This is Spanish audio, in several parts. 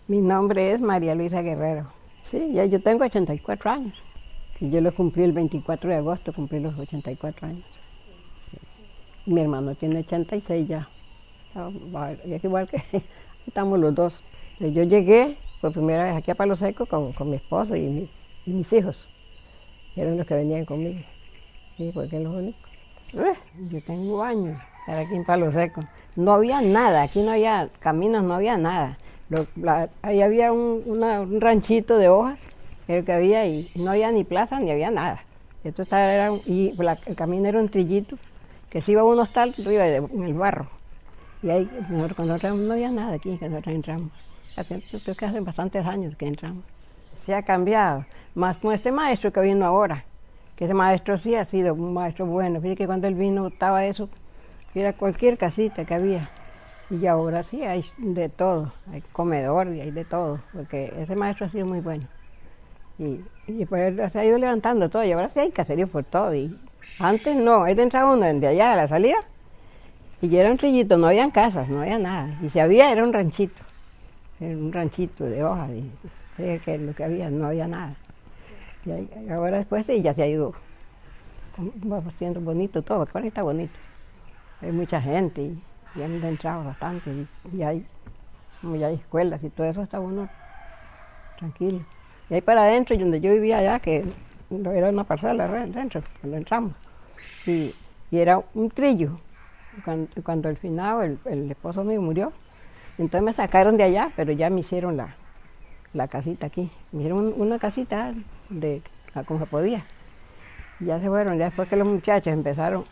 Mi nombre es María Luisa Guerrero. Sí, ya yo tengo 84 años. Y yo lo cumplí el 24 de agosto, cumplí los 84 años. Mi hermano tiene 86 ya. Es igual que estamos los dos. Yo llegué por primera vez aquí a Palo Seco con mi esposo y mis hijos. Eran los que venían conmigo. Sí, porque es lo único. Yo tengo años estar aquí en Palo Seco. No había nada, aquí no había caminos, no había nada. Ahí había un ranchito de hojas, el que había, y no había ni plaza ni había nada. El camino era un trillito, que se iba uno hasta arriba en el barro. Y ahí nosotros cuando entramos no había nada aquí, que nosotros entramos. Creo que hace bastantes años que entramos. Se ha cambiado, más con este maestro que vino ahora, que ese maestro sí ha sido un maestro bueno. Fíjate que cuando él vino estaba eso, que era cualquier casita que había. Y ahora sí hay de todo, hay comedor y hay de todo, porque ese maestro ha sido muy bueno. Y pues él se ha ido levantando todo, y ahora sí hay caserío por todo. Y antes no, él entraba uno de allá a la salida, y era un trillito, no habían casas, no había nada. Y si había, era un ranchito de hojas, y que lo que había, no había nada. Y ahora después sí, ya se ha ido siendo bonito todo, porque ahora está bonito. Hay mucha gente y han entrado bastante, como ya hay escuelas y todo eso, está bueno, tranquilo. Y ahí para adentro, donde yo vivía allá, que era una parcela dentro, cuando entramos, y era un trillo. Cuando al final el esposo mío murió, entonces me sacaron de allá, pero ya me hicieron la casita aquí. Me hicieron una casita como se podía. Y ya se fueron, ya después que los muchachos empezaron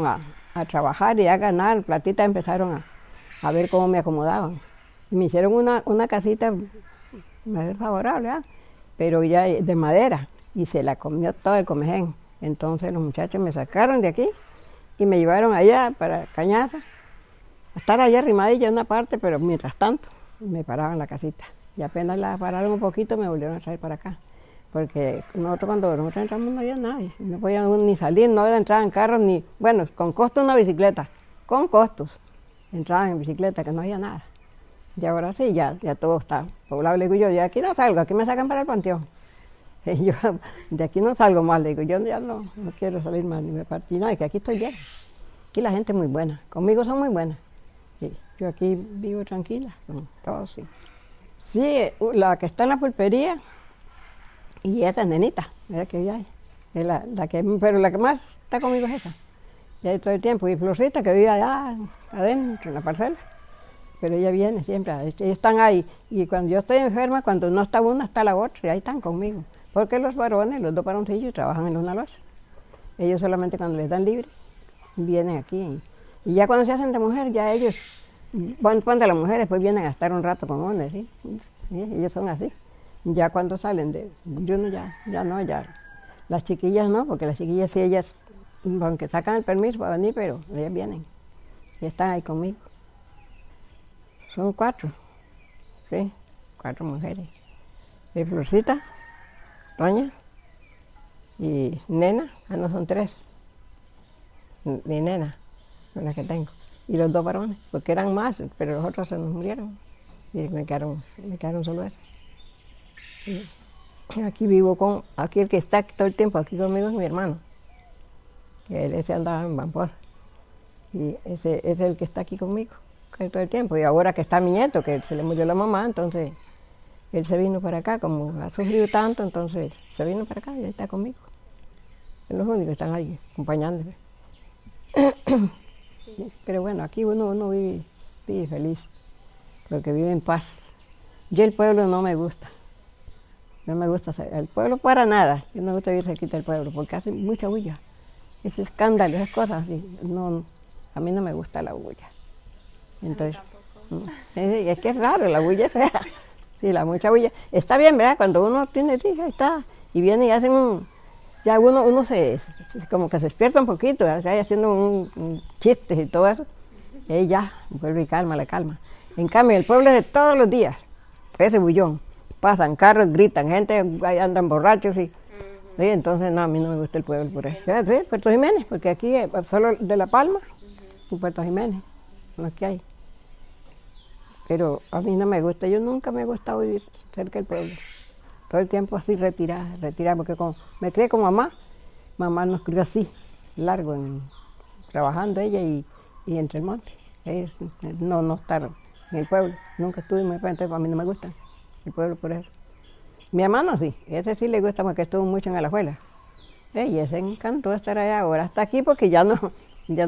a trabajar y a ganar platita, empezaron a ver cómo me acomodaban. Y me hicieron una casita más favorable, pero ya de madera, y se la comió todo el comején. Entonces los muchachos me sacaron de aquí y me llevaron allá para Cañaza, a estar allá arrimadilla en una parte, pero mientras tanto me paraban la casita. Y apenas la pararon un poquito me volvieron a traer para acá. Porque cuando nosotros entramos no había nadie, no podían ni salir, no entraban carros, ni, bueno, con costos una bicicleta, con costos, entraban en bicicleta, que no había nada. Y ahora sí, ya todo está poblado. Le digo yo, de aquí no salgo, aquí me sacan para el panteón. Y yo, de aquí no salgo más, le digo, yo ya no quiero salir más, ni me partí, no, es que aquí estoy bien. Aquí la gente es muy buena, conmigo son muy buenas. Sí, yo aquí vivo tranquila, con todos, sí. Sí, la que está en la pulpería, y esta es nenita, es que ya pero la que más está conmigo es esa, ya todo el tiempo. Y Florcita, que vive allá adentro, en la parcela, pero ella viene siempre, ellos están ahí. Y cuando yo estoy enferma, cuando no está una, está la otra, y ahí están conmigo. Porque los varones, los dos varoncillos, trabajan en los nalos. Ellos solamente cuando les dan libre, vienen aquí. Y ya cuando se hacen de mujer, ya ellos, cuando las mujeres, pues vienen a estar un rato con uno, ¿sí? ¿Sí? Ellos son así. Ya cuando salen yo no, ya. Las chiquillas no, porque las chiquillas sí, ellas, aunque sacan el permiso para venir, pero ellas vienen y están ahí conmigo. Son 4, sí, 4 mujeres. Y Florcita, Toña y Nena, no son 3, mi nena, son las que tengo. Y los 2 varones, porque eran más, pero los otros se nos murieron y me quedaron solo eso. Sí. Aquí vivo aquí el que está todo el tiempo aquí conmigo es mi hermano, que ese andaba en Bamposa, y ese es el que está aquí conmigo todo el tiempo. Y ahora que está mi nieto, que se le murió la mamá, entonces él se vino para acá, como ha sufrido tanto, entonces se vino para acá y ahí está conmigo. Son los únicos que están ahí acompañándome. Sí. Pero bueno, aquí uno vive feliz, porque vive en paz. Yo el pueblo no me gusta. No me gusta el pueblo para nada. Yo no me gusta vivir cerquita del pueblo porque hace mucha bulla. Ese escándalo, esas cosas así. No, a mí no me gusta la bulla. Entonces, es que es raro, la bulla es fea. Sí, la mucha bulla. Está bien, ¿verdad? Cuando uno tiene hija, está. Y viene y hacen ya uno como que se despierta un poquito, ¿verdad? Haciendo un chistes y todo eso. Y ahí ya, vuelve y calma, la calma. En cambio, el pueblo es de todos los días. Ese bullón. Pasan carros, gritan, gente, andan borrachos y... Sí, entonces no, a mí no me gusta el pueblo por eso. Sí, Puerto Jiménez, porque aquí solo de La Palma y Puerto Jiménez, son los que hay. pero a mí no me gusta, yo nunca me ha gustado vivir cerca del pueblo. Todo el tiempo así retirada, porque como me crié con mamá, mamá nos crió así, largo, trabajando ella y entre el monte. Ellos no estar en el pueblo, nunca estuve en el pueblo, entonces a mí no me gusta el pueblo por eso. Mi hermano sí, ese sí le gusta porque estuvo mucho en la escuela. Y ese encantó estar allá, ahora está aquí porque ya no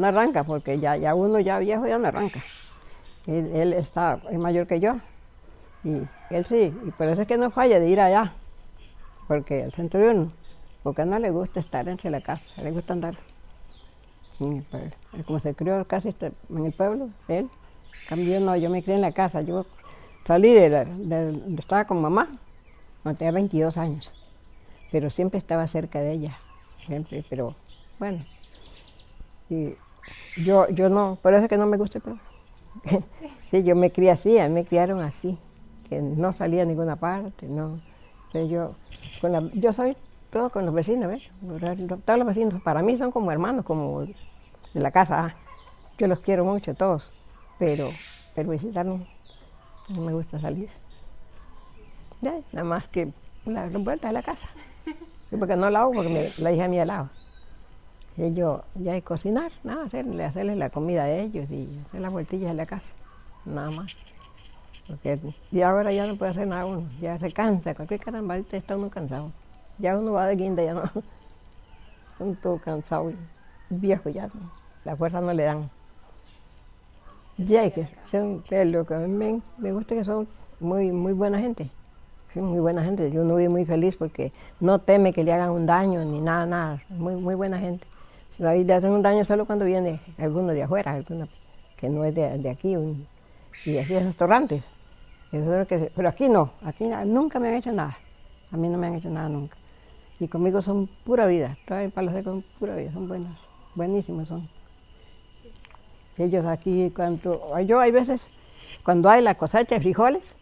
arranca, porque ya uno ya viejo ya no arranca. Él es mayor que yo, y él sí, y por eso es que no falla de ir allá, porque el centro de uno, porque no le gusta estar entre la casa, le gusta andar en el pueblo. Como se crió casi en el pueblo, él, cambió, no, yo me crié en la casa, yo salí estaba con mamá cuando tenía 22 años, pero siempre estaba cerca de ella, siempre, pero bueno, y yo no, por eso es que no me gusta el pueblo. Sí, yo me crié así, a mí me criaron así, que no salía a ninguna parte, no. Entonces yo soy todo con los vecinos, ¿ves? Todos los vecinos para mí son como hermanos, como de la casa. Yo los quiero mucho todos, pero visitar no me gusta salir. Ya, nada más que la vuelta de la casa. Sí, porque no la hago porque la hija mía la hago. Y yo ya hay cocinar, nada, hacerles la comida a ellos y hacer las vueltillas de la casa, nada más. Porque y ahora ya no puede hacer nada uno, ya se cansa, cualquier carambalita está uno cansado. Ya uno va de guinda, ya no, uno todo cansado, viejo ya, la fuerza no le dan. Ya que lo que a mí me gusta que son muy buena gente, sí, muy buena gente, yo uno vive muy feliz porque no teme que le hagan un daño ni nada, muy buena gente. Si le hacen un daño solo cuando viene alguno de afuera, alguno que no es de aquí, y así de restaurantes. Pero aquí no, nunca me han hecho nada. A mí no me han hecho nada nunca. Y conmigo son pura vida, todas en Palo Seco son pura vida, son buenas, buenísimos son. Ellos aquí, yo hay veces, cuando hay la cosecha de frijoles,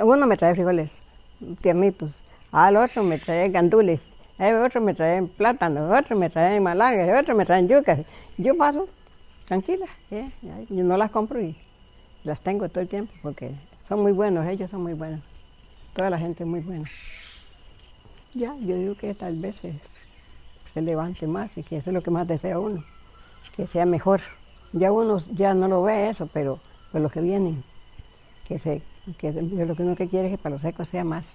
uno me trae frijoles tiernitos, al otro me trae gandules, otro me trae plátanos, otro me trae malangas, otro me trae yucas. Yo paso tranquila, yo no las compro y las tengo todo el tiempo porque son muy buenos, ellos son muy buenos, toda la gente es muy buena. Ya, yo digo que tal vez se levante más y que eso es lo que más desea uno, que sea mejor. Ya uno ya no lo ve eso, pero por los que vienen, que lo que uno quiere es que Palo Seco sea más.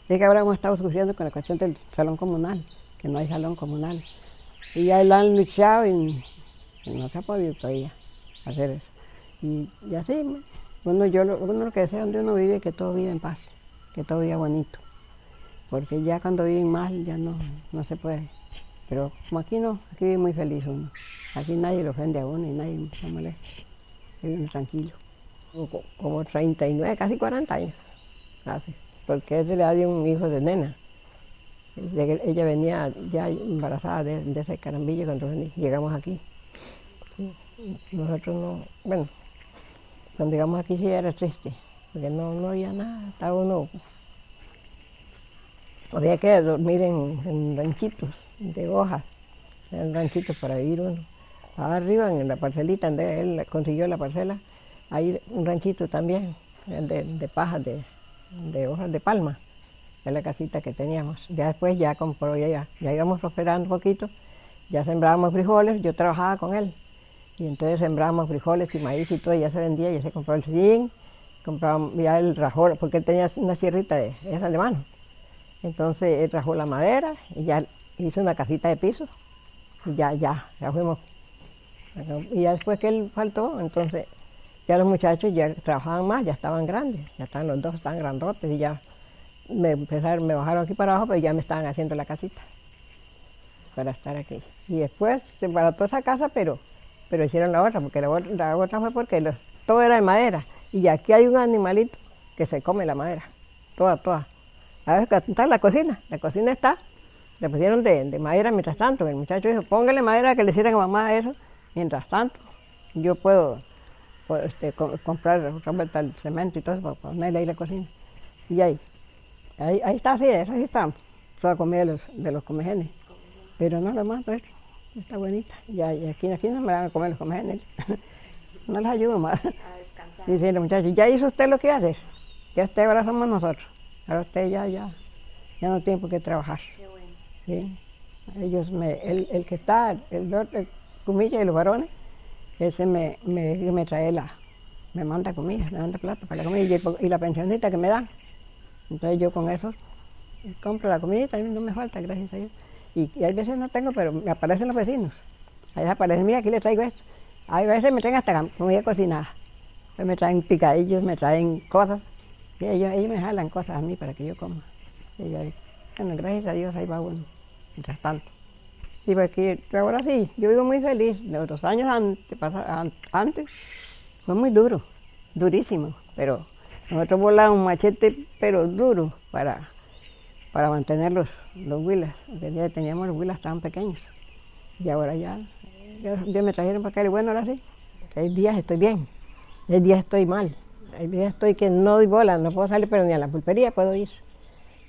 Es que ahora hemos estado sufriendo con la cuestión del salón comunal, que no hay salón comunal. Y ya lo han luchado y no se ha podido todavía hacer eso. Y así, uno lo que desea donde uno vive es que todo vive en paz, que todo viva bonito. Porque ya cuando viven mal ya no se puede. Pero como aquí no, aquí vive muy feliz uno. Aquí nadie lo ofende a uno y nadie se molesta. Vive uno tranquilo. Como 39, casi 40 años hace. Porque él le ha dado un hijo de nena. Ella venía ya embarazada de ese carambillo cuando llegamos aquí. Sí. Nosotros no, bueno, cuando llegamos aquí sí era triste, porque no había nada, estaba uno, había que dormir en ranchitos de hojas, en ranchitos para vivir uno. Arriba en la parcelita donde él consiguió la parcela, hay un ranchito también de pajas, de hojas de palma, es la casita que teníamos. Ya después ya compró, ya íbamos prosperando un poquito, ya sembrábamos frijoles, yo trabajaba con él. Y entonces sembrábamos frijoles y maíz y todo, y ya se vendía, ya se compró el zinc, comprábamos ya el rajó, porque él tenía una sierrita de esa de mano. Entonces él rajó la madera y ya hizo una casita de piso, y ya fuimos. Y ya después que él faltó, entonces ya los muchachos ya trabajaban más, ya estaban grandes, ya estaban los dos, estaban grandotes, y ya me bajaron aquí para abajo, pero ya me estaban haciendo la casita para estar aquí. Y después se barató esa casa, pero hicieron la otra, porque la otra fue porque todo era de madera. Y aquí hay un animalito que se come la madera, toda. A veces está en la cocina está, le pusieron de madera mientras tanto. El muchacho dijo, póngale madera que le sirvan a mamá eso, mientras tanto. Yo puedo comprar otra vuelta el cemento y todo eso para ponerle ahí la cocina. Y ahí está, sí, esa sí está, toda comida de los comegenes. Pero no lo más, pues. Está bonita. Y aquí no me van a comer los comegenes. No les ayudo más. Dice el muchacho, ¿ya hizo usted lo que hace? Ya usted ahora somos nosotros. Ahora usted ya no tiene por qué trabajar. Qué bueno. ¿Sí? Ellos el que está, el doctor Cumilla y los varones, ese me trae me manda comida, me manda plata para la comida y la pensionita que me dan. Entonces yo con eso compro la comida y también no me falta, gracias a Dios. Y hay veces no tengo, pero me aparecen los vecinos. Ahí aparecen, mira, aquí le traigo esto. Hay veces me traen hasta comida cocinada. Pues me traen picadillos, me traen cosas. Y ellos me jalan cosas a mí para que yo coma. Y bueno, gracias a Dios ahí va uno, mientras tanto. Y porque ahora sí, yo vivo muy feliz. Los años antes fue muy duro, durísimo. Pero nosotros volamos un machete, pero duro, para mantener los huilas. Porque teníamos los huilas tan pequeños. Y ahora ya me trajeron para acá y bueno, ahora sí. Hay días estoy bien, hay días estoy mal. Hay días estoy que no doy bola, no puedo salir, pero ni a la pulpería puedo ir.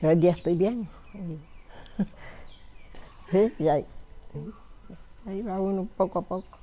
Pero hay días estoy bien. Sí, y ahí va uno poco a poco.